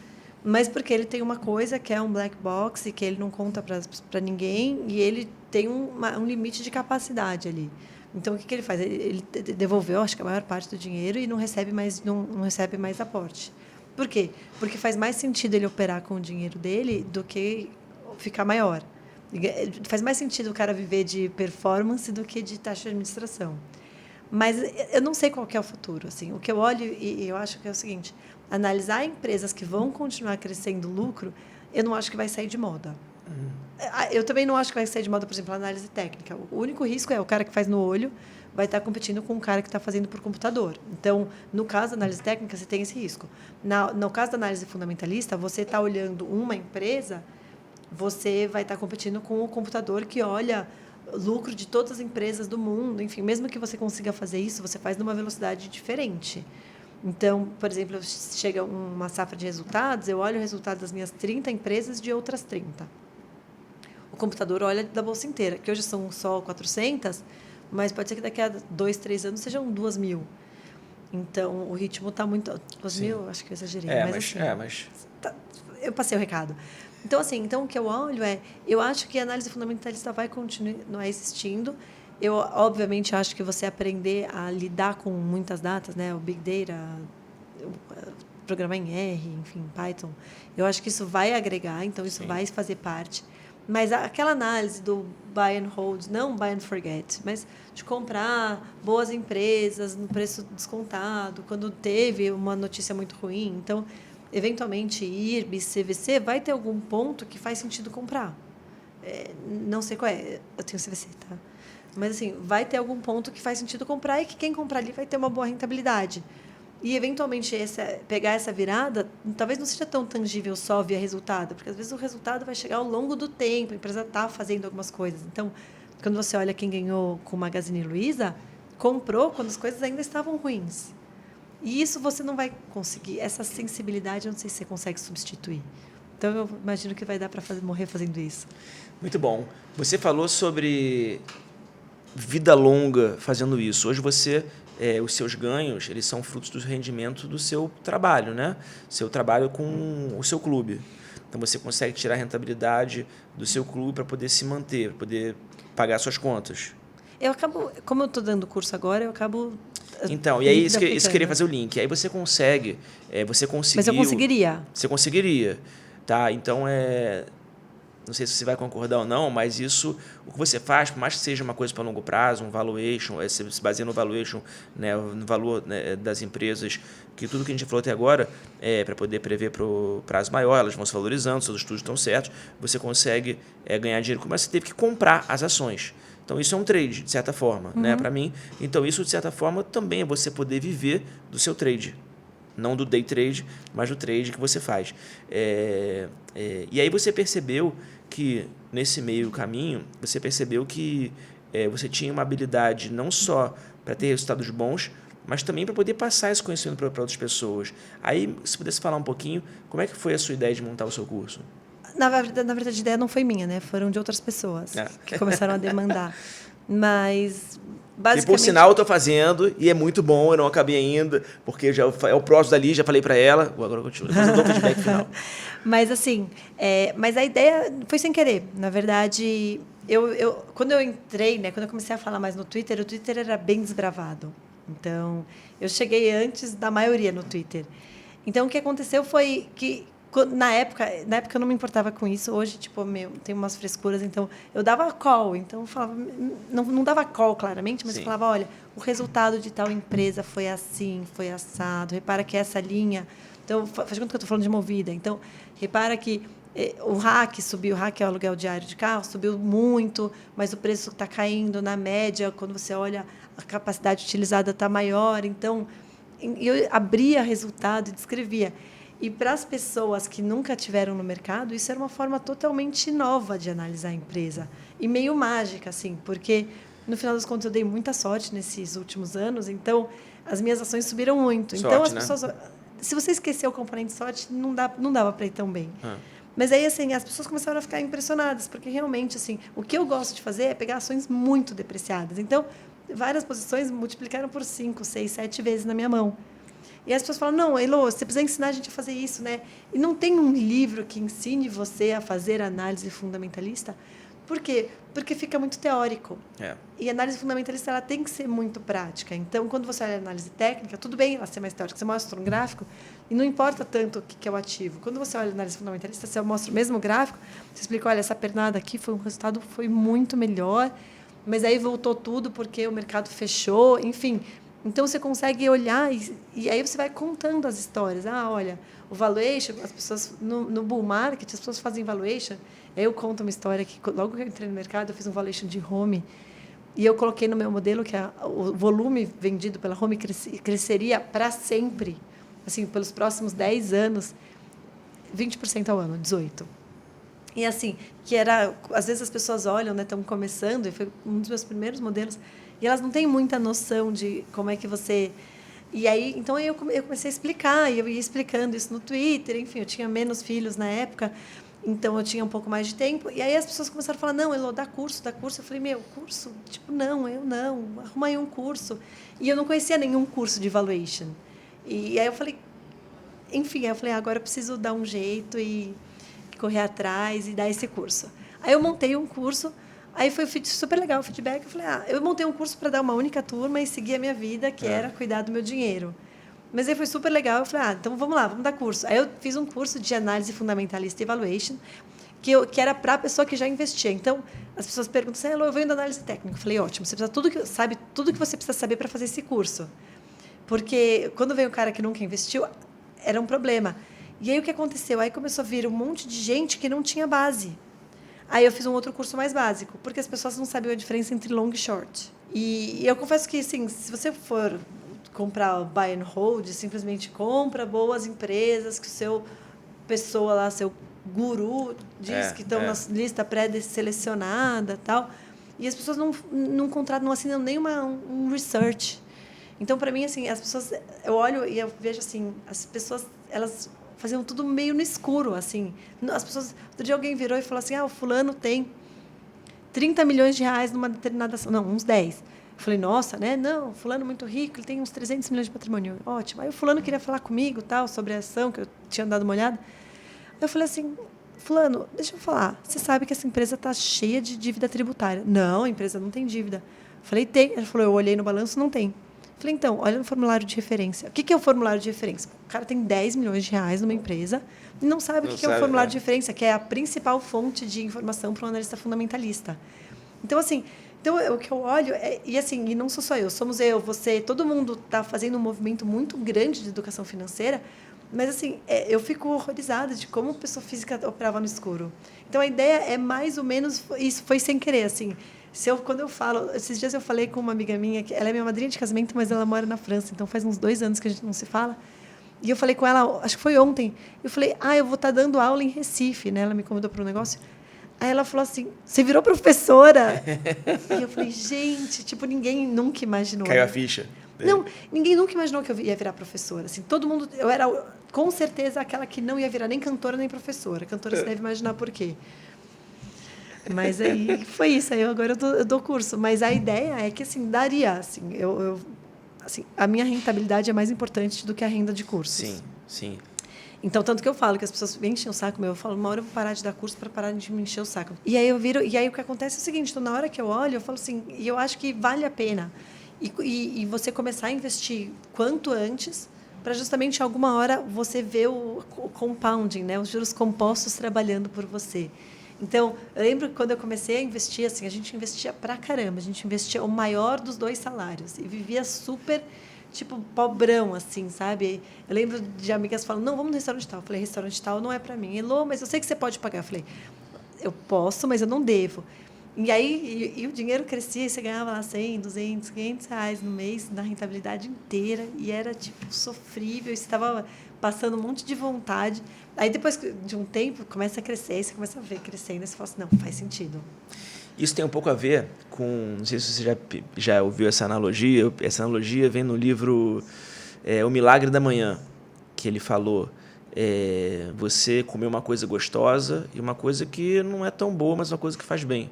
mas porque ele tem uma coisa que é um black box e que ele não conta para ninguém e ele tem um limite de capacidade ali. Então, o que ele faz? Ele devolveu, acho que a maior parte do dinheiro e não recebe mais aporte. Por quê? Porque faz mais sentido ele operar com o dinheiro dele do que ficar maior. Faz mais sentido o cara viver de performance do que de taxa de administração. Mas eu não sei qual que é o futuro. Assim. O que eu olho e eu acho que é o seguinte, analisar empresas que vão continuar crescendo lucro, eu não acho que vai sair de moda. Eu também não acho que vai sair de moda, por exemplo, a análise técnica. O único risco é o cara que faz no olho vai estar competindo com um cara que está fazendo por computador. Então, no caso da análise técnica, você tem esse risco. No caso da análise fundamentalista, você está olhando uma empresa, você vai estar competindo com o computador que olha lucro de todas as empresas do mundo. Enfim, mesmo que você consiga fazer isso, você faz numa velocidade diferente. Então, por exemplo, chega uma safra de resultados, eu olho o resultado das minhas 30 empresas de outras 30. O computador olha da bolsa inteira, que hoje são só 400, mas pode ser que daqui a 2, 3 anos sejam 2.000. Então, o ritmo está muito... 2.000, acho que eu exagerei. Mas... eu passei o recado. Então, assim, o que eu olho eu acho que a análise fundamentalista vai continuar existindo. Eu, obviamente, acho que você aprender a lidar com muitas datas, né? O Big Data, programar em R, enfim, Python. Eu acho que isso vai agregar, então isso vai fazer parte. Mas aquela análise do buy and hold, não buy and forget, mas de comprar boas empresas no preço descontado, quando teve uma notícia muito ruim. Então, eventualmente, IRB, CVC, vai ter algum ponto que faz sentido comprar. Não sei qual é, eu tenho CVC, tá? Mas, assim, vai ter algum ponto que faz sentido comprar e que quem comprar ali vai ter uma boa rentabilidade. E, eventualmente, pegar essa virada, talvez não seja tão tangível só via resultado, porque, às vezes, o resultado vai chegar ao longo do tempo, a empresa está fazendo algumas coisas. Então, quando você olha quem ganhou com o Magazine Luiza, comprou quando as coisas ainda estavam ruins. E isso você não vai conseguir. Essa sensibilidade, eu não sei se você consegue substituir. Então, eu imagino que vai dar para morrer fazendo isso. Muito bom. Você falou sobre vida longa fazendo isso. Hoje os seus ganhos, eles são frutos do rendimento do seu trabalho, né? Seu trabalho com o seu clube. Então, você consegue tirar a rentabilidade do seu clube para poder se manter, para poder pagar suas contas. Como eu estou dando curso agora, eu acabo... Então, e aí isso que eu queria fazer o link. Aí você consegue, você conseguiu... Mas eu conseguiria. Você conseguiria, tá? Então, não sei se você vai concordar ou não, mas isso, o que você faz, por mais que seja uma coisa para longo prazo, um valuation, você se baseia no valuation, né, no valor, né, das empresas, que tudo que a gente falou até agora, para poder prever para o prazo maior, elas vão se valorizando, seus estudos estão certos, você consegue ganhar dinheiro, mas você teve que comprar as ações. Então, isso é um trade, de certa forma, né, para mim. Então, isso, de certa forma, também é você poder viver do seu trade. Não do day trade, mas do trade que você faz. E aí você percebeu que, nesse meio caminho, você percebeu que você tinha uma habilidade não só para ter resultados bons, mas também para poder passar esse conhecimento para outras pessoas. Aí, se pudesse falar um pouquinho, como é que foi a sua ideia de montar o seu curso? Na verdade, a ideia não foi minha, né? Foram de outras pessoas que começaram a demandar. Mas, basicamente... E, por sinal, eu estou fazendo e é muito bom, eu não acabei ainda, porque é o próximo dali, já falei para ela. Agora eu continuo, depois eu dou o feedback final. Mas, assim, mas a ideia foi sem querer. Na verdade, quando eu entrei, né, quando eu comecei a falar mais no Twitter, o Twitter era bem desbravado. Então, eu cheguei antes da maioria no Twitter. Então, o que aconteceu foi que, na época eu não me importava com isso. Hoje, tem umas frescuras, então eu dava call. Então eu falava, não dava call claramente, mas eu falava, olha, o resultado de tal empresa foi assim, foi assado. Repara que essa linha, então faz conta que eu estou falando de Movida. Então repara que o RAC subiu, o RAC é o aluguel diário de carro, subiu muito, mas o preço está caindo na média. Quando você olha, a capacidade utilizada está maior. Então eu abria resultado e descrevia. E para as pessoas que nunca tiveram no mercado, isso era uma forma totalmente nova de analisar a empresa. E meio mágica, assim, porque, no final das contas, eu dei muita sorte nesses últimos anos, então as minhas ações subiram muito. Sorte, então, as né? pessoas... Se você esquecer o componente sorte, não dava para ir tão bem. Mas aí, assim, as pessoas começaram a ficar impressionadas, porque realmente, assim, o que eu gosto de fazer é pegar ações muito depreciadas. Então, várias posições multiplicaram por 5, 6, 7 vezes na minha mão. E as pessoas falam, não, Elô, você precisa ensinar a gente a fazer isso, né? E não tem um livro que ensine você a fazer análise fundamentalista. Por quê? Porque fica muito teórico. E a análise fundamentalista ela tem que ser muito prática. Então, quando você olha a análise técnica, tudo bem ela ser mais teórica. Você mostra um gráfico e não importa tanto o que é o ativo. Quando você olha a análise fundamentalista, você mostra o mesmo gráfico, você explica, olha, essa pernada aqui o resultado foi muito melhor, mas aí voltou tudo porque o mercado fechou, enfim... Então, você consegue olhar e aí você vai contando as histórias. Olha, o valuation, as pessoas, no bull market, as pessoas fazem valuation. Aí eu conto uma história que, logo que eu entrei no mercado, eu fiz um valuation de home. E eu coloquei no meu modelo que o volume vendido pela home cresceria para sempre, assim, pelos próximos 10 anos, 20% ao ano, 18%. E, assim, que era... Às vezes as pessoas olham, né, estão começando, e foi um dos meus primeiros modelos... E elas não têm muita noção de como é que você... E aí, então, eu comecei a explicar, e eu ia explicando isso no Twitter, enfim, eu tinha menos filhos na época, então eu tinha um pouco mais de tempo. E aí as pessoas começaram a falar, não, Elô, dá curso. Eu falei, curso? Não, eu não, arruma aí um curso. E eu não conhecia nenhum curso de valuation. E aí eu falei, enfim, agora eu preciso dar um jeito e correr atrás e dar esse curso. Aí eu montei um curso. Aí foi super legal o feedback. Eu falei, eu montei um curso para dar uma única turma e seguir a minha vida, que era cuidar do meu dinheiro. Mas aí foi super legal. Eu falei, então vamos lá, vamos dar curso. Aí eu fiz um curso de análise fundamentalista e evaluation, que era para a pessoa que já investia. Então, as pessoas perguntam assim, eu venho da análise técnica. Eu falei, ótimo, você precisa sabe tudo que você precisa saber para fazer esse curso. Porque quando veio um cara que nunca investiu, era um problema. E aí o que aconteceu? Aí começou a vir um monte de gente que não tinha base. Aí eu fiz um outro curso mais básico, porque as pessoas não sabiam a diferença entre long e short. E eu confesso que, assim, se você for comprar buy and hold, simplesmente compra boas empresas que o seu pessoa lá, seu guru, diz que estão na lista pré-selecionada e tal. E as pessoas não contratam, não assinam nem um research. Então, para mim, assim, as pessoas... Eu olho e eu vejo, assim, as pessoas, elas faziam tudo meio no escuro, assim. As pessoas... Outro dia alguém virou e falou assim, o fulano tem 30 milhões de reais numa determinada ação. Não, uns 10. Eu falei, nossa, né? Não, fulano muito rico, ele tem uns 300 milhões de patrimônio. Ótimo. Aí o fulano queria falar comigo, tal, sobre a ação, que eu tinha dado uma olhada. Aí eu falei assim, fulano, deixa eu falar, você sabe que essa empresa está cheia de dívida tributária. Não, a empresa não tem dívida. Eu falei, tem. Ele falou, eu olhei no balanço, não tem. Falei, então, olha no formulário de referência. O que é o formulário de referência? O cara tem 10 milhões de reais numa empresa e não sabe o que é o formulário de referência, que é a principal fonte de informação para um analista fundamentalista. Então, assim, o que eu olho e assim, e não sou só eu, somos eu, você, todo mundo está fazendo um movimento muito grande de educação financeira, mas, assim, eu fico horrorizada de como a pessoa física operava no escuro. Então, a ideia é mais ou menos isso, foi sem querer, assim. Quando eu falo... Esses dias eu falei com uma amiga minha, que ela é minha madrinha de casamento, mas ela mora na França, então faz uns 2 anos que a gente não se fala. E eu falei com ela, acho que foi ontem, eu falei, eu vou estar dando aula em Recife, né? Ela me convidou para um negócio. Aí ela falou assim, você virou professora? E eu falei, gente, tipo, ninguém nunca imaginou. Caiu a ficha. Não, ninguém nunca imaginou que eu ia virar professora. Assim, todo mundo... Eu era, com certeza, aquela que não ia virar nem cantora, nem professora. Cantora, você deve imaginar por quê. Mas aí foi isso. Aí agora eu dou curso. Mas a ideia é que, assim, daria. Assim, assim, a minha rentabilidade é mais importante do que a renda de cursos. Sim, sim. Então, tanto que eu falo que as pessoas enchem o saco meu. Eu falo, uma hora eu vou parar de dar curso para parar de me encher o saco. E aí o que acontece é o seguinte, então, na hora que eu olho, eu falo assim, e eu acho que vale a pena. E você começar a investir quanto antes, para justamente alguma hora você ver o compounding, né? Os juros compostos trabalhando por você. Então, eu lembro que quando eu comecei a investir, assim, a gente investia pra caramba. A gente investia o maior dos 2 salários. E vivia super, tipo, pobrão, assim, sabe? Eu lembro de amigas falando, não, vamos no restaurante tal. Eu falei, restaurante tal não é para mim. Elô, mas eu sei que você pode pagar. Eu falei, eu posso, mas eu não devo. E aí, e o dinheiro crescia, e você ganhava lá 100, 200, 500 reais no mês, na rentabilidade inteira, e era, tipo, sofrível, e você estava passando um monte de vontade. Aí, depois de um tempo, começa a crescer, e você começa a ver crescendo, e você fala assim, não, faz sentido. Isso tem um pouco a ver com, não sei se você já ouviu essa analogia vem no livro O Milagre da Manhã, que ele falou, você comer uma coisa gostosa e uma coisa que não é tão boa, mas uma coisa que faz bem.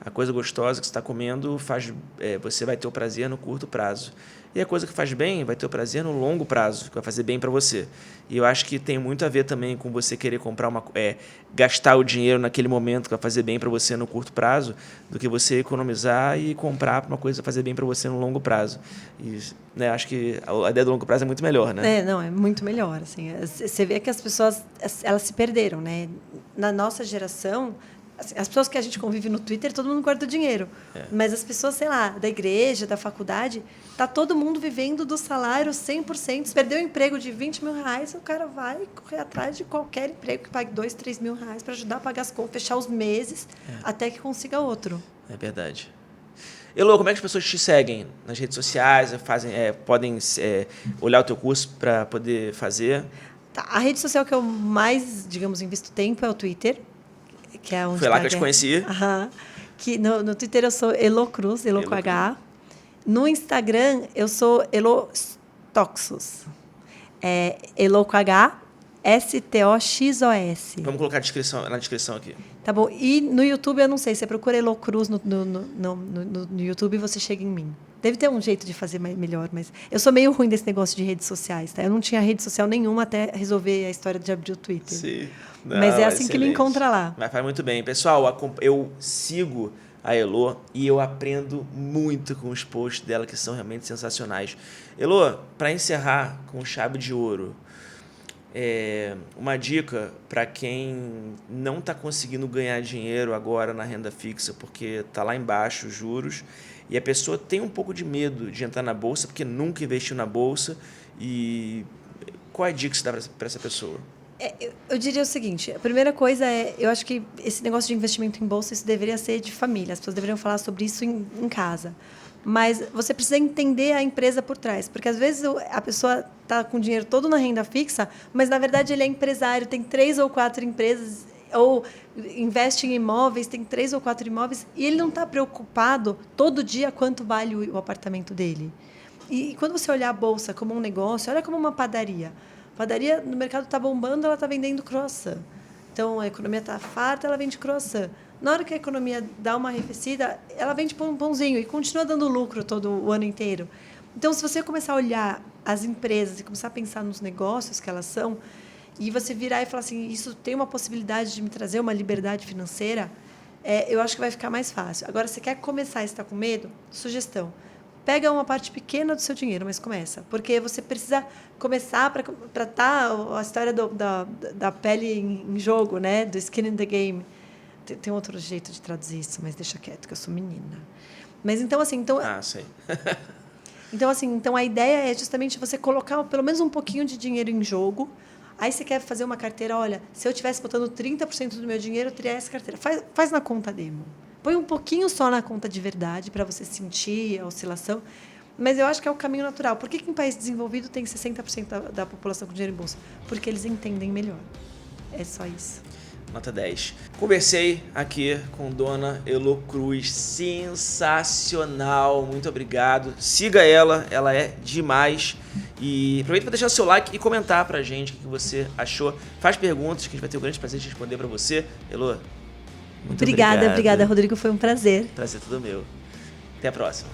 A coisa gostosa que você está comendo, você vai ter o prazer no curto prazo. E a coisa que faz bem vai ter o prazer no longo prazo, que vai fazer bem para você. E eu acho que tem muito a ver também com você querer comprar gastar o dinheiro naquele momento que vai fazer bem para você no curto prazo, do que você economizar e comprar uma coisa que vai fazer bem para você no longo prazo. E, né, acho que a ideia do longo prazo é muito melhor, né? Não, é muito melhor. Assim, você vê que as pessoas elas se perderam, né? Na nossa geração, as pessoas que a gente convive no Twitter, todo mundo guarda o dinheiro. Mas as pessoas, sei lá, da igreja, da faculdade, tá todo mundo vivendo do salário 100%. Se perdeu o emprego de 20 mil reais, o cara vai correr atrás de qualquer emprego que pague 2, 3 mil reais para ajudar a pagar as contas, fechar os meses, até que consiga outro. É verdade. Elô, como é que as pessoas te seguem nas redes sociais? Podem olhar o teu curso para poder fazer? Tá, a rede social que eu mais, digamos, invisto tempo é o Twitter. Que é onde foi lá que eu te conheci. Que no Twitter eu sou Elô Cruz, Elô com H. No Instagram eu sou Elô Stoxos. Elô com H, STOXOS. Vamos colocar na descrição aqui. Tá bom. E no YouTube eu não sei, você procura Elô Cruz no YouTube e você chega em mim. Deve ter um jeito de fazer melhor, mas eu sou meio ruim desse negócio de redes sociais, tá? Eu não tinha rede social nenhuma até resolver a história de abrir o Twitter. Sim. Não, mas é assim excelente. Que me encontra lá. Mas faz muito bem. Pessoal, eu sigo a Elô e eu aprendo muito com os posts dela, que são realmente sensacionais. Elô, para encerrar com chave de ouro, Uma dica para quem não está conseguindo ganhar dinheiro agora na renda fixa, porque está lá embaixo os juros, e a pessoa tem um pouco de medo de entrar na bolsa, porque nunca investiu na bolsa. E qual é a dica que você dá para essa pessoa? Eu diria o seguinte, a primeira coisa eu acho que esse negócio de investimento em bolsa, isso deveria ser de família, as pessoas deveriam falar sobre isso em casa. Mas você precisa entender a empresa por trás, porque às vezes a pessoa está com o dinheiro todo na renda fixa, mas na verdade ele é empresário, tem 3 ou 4 empresas, ou investe em imóveis, tem 3 ou 4 imóveis, e ele não está preocupado todo dia quanto vale o apartamento dele. E quando você olhar a bolsa como um negócio, olha como uma padaria. Padaria no mercado está bombando, ela está vendendo croissant. Então, a economia está farta, ela vende croissant. Na hora que a economia dá uma arrefecida, ela vende pãozinho e continua dando lucro todo o ano inteiro. Então, se você começar a olhar as empresas e começar a pensar nos negócios que elas são, e você virar e falar assim, isso tem uma possibilidade de me trazer uma liberdade financeira, eu acho que vai ficar mais fácil. Agora, você quer começar e está com medo? Sugestão. Pega uma parte pequena do seu dinheiro, mas começa. Porque você precisa começar para estar a história da pele em jogo, né? Do skin in the game. Tem outro jeito de traduzir isso, mas deixa quieto, que eu sou menina. Mas então, assim... Sei. Então, a ideia é justamente você colocar pelo menos um pouquinho de dinheiro em jogo. Aí você quer fazer uma carteira, olha, se eu estivesse botando 30% do meu dinheiro, eu teria essa carteira. Faz na conta demo. Põe um pouquinho só na conta de verdade, para você sentir a oscilação. Mas eu acho que é o caminho natural. Por que em país desenvolvido tem 60% da população com dinheiro em bolsa? Porque eles entendem melhor. É só isso. Nota 10. Conversei aqui com Dona Elo Cruz. Sensacional. Muito obrigado. Siga ela é demais. E aproveita para deixar o seu like e comentar pra gente o que você achou. Faz perguntas que a gente vai ter o grande prazer de responder para você. Elo, muito obrigado. Obrigada, Rodrigo. Foi um prazer. Prazer todo meu. Até a próxima.